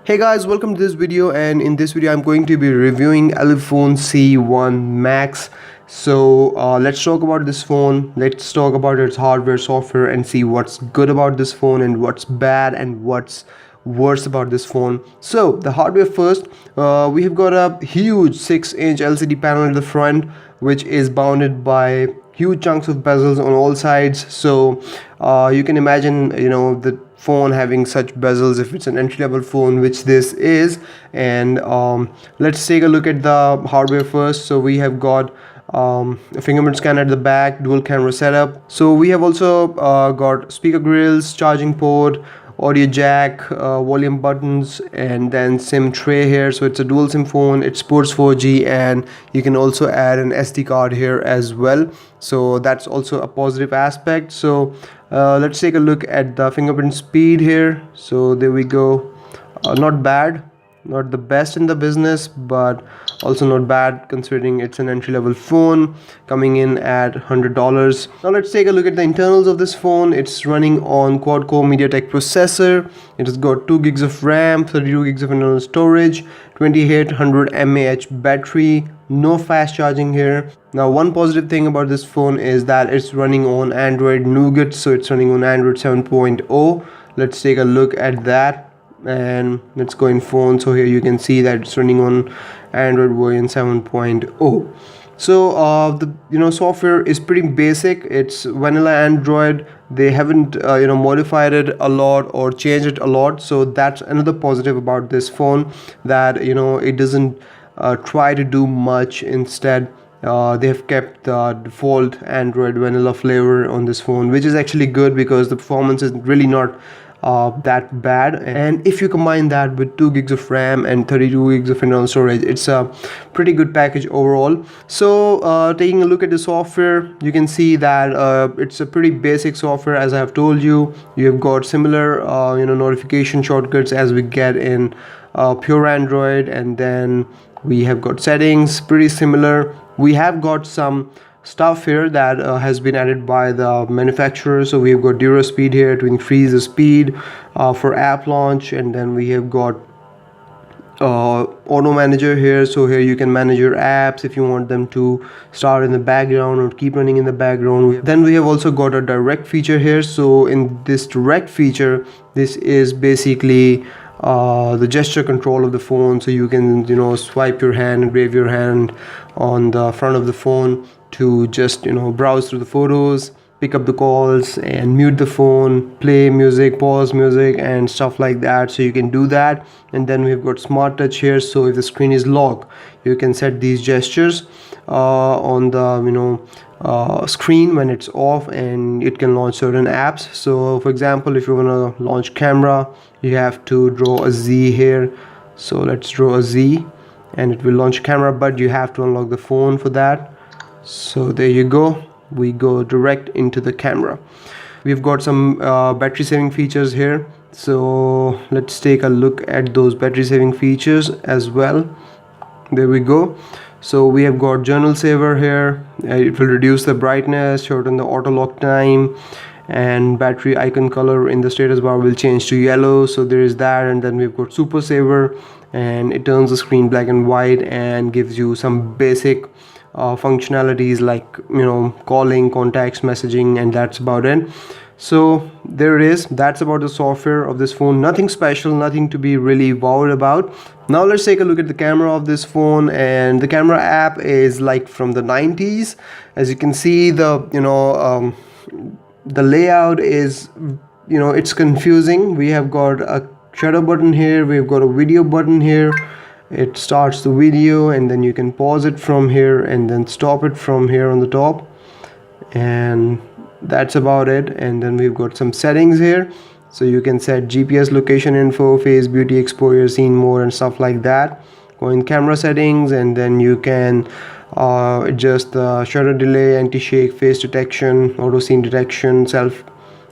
Hey guys, welcome to this video, and in this video I'm going to be reviewing Elephone C1 Max. Let's talk about this phone. Let's talk about its hardware, software, and see what's good about this phone and what's bad and what's worse about this phone. So the hardware first, we have got a huge 6-inch LCD panel at the front, which is bounded by huge chunks of bezels on all sides. You can imagine, the phone having such bezels if it's an entry-level phone, which this is. And let's take a look at the hardware first. So we have got a fingerprint scanner at the back, dual camera setup. So we have also got speaker grills, charging port, audio jack, volume buttons, and then SIM tray here. So it's a dual SIM phone. It supports 4G, and you can also add an SD card here as well. So that's also a positive aspect. Let's take a look at the fingerprint speed here. So there we go. Not bad, not the best in the business, but also not bad considering it's an entry-level phone coming in at $100. Now let's take a look at the internals of this phone. It's running on quad-core MediaTek processor. It has got 2 gigs of RAM, 32 gigs of internal storage, 2800 mAh battery, no fast charging here. Now one positive thing about this phone is that it's running on Android Nougat, so it's running on Android 7.0. Let's take a look at that, and let's go in phone. So here you can see that it's running on Android version 7.0. The software is pretty basic. It's vanilla Android. They haven't modified it a lot or changed it a lot. So that's another positive about this phone, that it doesn't try to do much. Instead, they have kept the default Android vanilla flavor on this phone, which is actually good because the performance is really not that bad. And if you combine that with 2 gigs of RAM and 32 gigs of internal storage, it's a pretty good package overall. Taking a look at the software, you can see that it's a pretty basic software. As I have told you, you have got similar notification shortcuts as we get in pure Android, and then we have got settings pretty similar. We have got some stuff here that has been added by the manufacturer. So we've got Dura Speed here to increase the speed for app launch, and then we have got auto manager here. So here you can manage your apps if you want them to start in the background or keep running in the background. Then we have also got a direct feature here. So in this direct feature, this is basically the gesture control of the phone. So you can swipe your hand and wave your hand on the front of the phone to just browse through the photos, pick up the calls, and mute the phone, play music, pause music, and stuff like that. So you can do that. And then we've got smart touch here. So if the screen is locked, you can set these gestures on the screen when it's off, and it can launch certain apps. So for example, if you want to launch camera, you have to draw a Z here. So let's draw a Z, and it will launch camera, but you have to unlock the phone for that. So there you go, we go direct into the camera. We've got some battery saving features here. So let's take a look at those battery saving features as well. There we go. So we have got journal saver here. It will reduce the brightness, shorten the auto lock time, and battery icon color in the status bar will change to yellow. So there is that. And then we've got super saver, and it turns the screen black and white and gives you some basic functionalities like calling, contacts, messaging, and that's about it. So there it is. That's about the software of this phone. Nothing special, nothing to be really wowed about. Now let's take a look at the camera of this phone. And the camera app is like from the 90s. As you can see, the layout is it's confusing. We have got a shutter button here, we've got a video button here. It starts the video, and then you can pause it from here and then stop it from here on the top, and that's about it. And then we've got some settings here. So you can set GPS location info, face, beauty, exposure, scene mode, and stuff like that. Go in camera settings, and then you can adjust the shutter delay, anti-shake, face detection, auto scene detection, self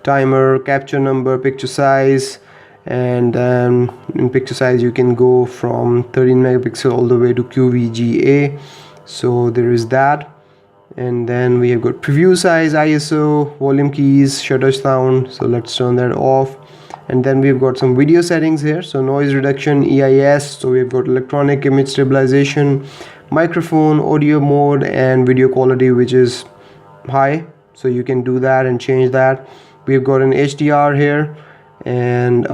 timer, capture number, picture size. And then in picture size you can go from 13 megapixel all the way to QVGA. So there is that. And then we have got preview size, ISO, volume keys, shutter sound. So let's turn that off. And then we've got some video settings here, so noise reduction, EIS, so we've got electronic image stabilization, microphone, audio mode, and video quality, which is high, so you can do that and change that. We've got an HDR here, and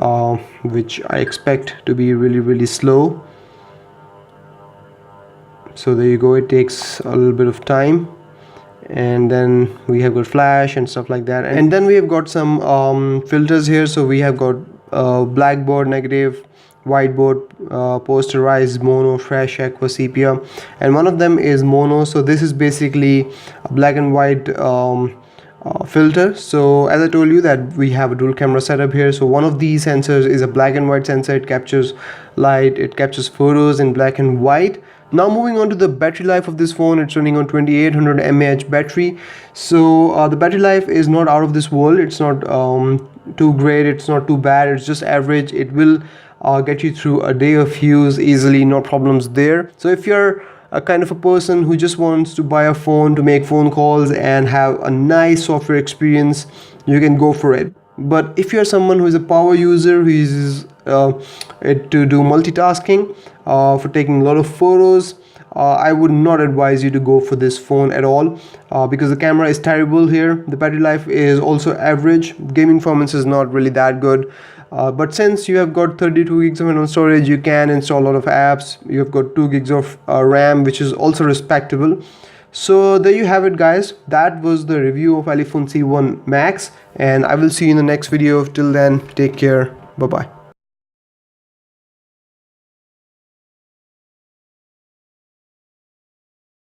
which I expect to be really slow. So there you go, it takes a little bit of time. And then we have got flash and stuff like that, and then we have got some filters here. So we have got blackboard, negative, whiteboard, posterized, mono, fresh, aqua, sepia, and one of them is mono. So this is basically a black and white filter. So as I told you that we have a dual camera setup here. So one of these sensors is a black and white sensor. It captures light, it captures photos in black and white. Now moving on to the battery life of this phone, it's running on 2800 mAh battery. So the battery life is not out of this world. It's not too great, it's not too bad, it's just average. It will get you through a day of use easily, no problems there. So if you're a kind of a person who just wants to buy a phone to make phone calls and have a nice software experience, you can go for it. But if you're someone who is a power user, who uses it to do multitasking, for taking a lot of photos, I would not advise you to go for this phone at all, because the camera is terrible here. The battery life is also average. Gaming performance is not really that good. But since you have got 32 gigs of internal storage, you can install a lot of apps. You have got 2 gigs of RAM, which is also respectable. So there you have it, guys. That was the review of Elephone C1 Max, and I will see you in the next video. Till then, take care. Bye bye.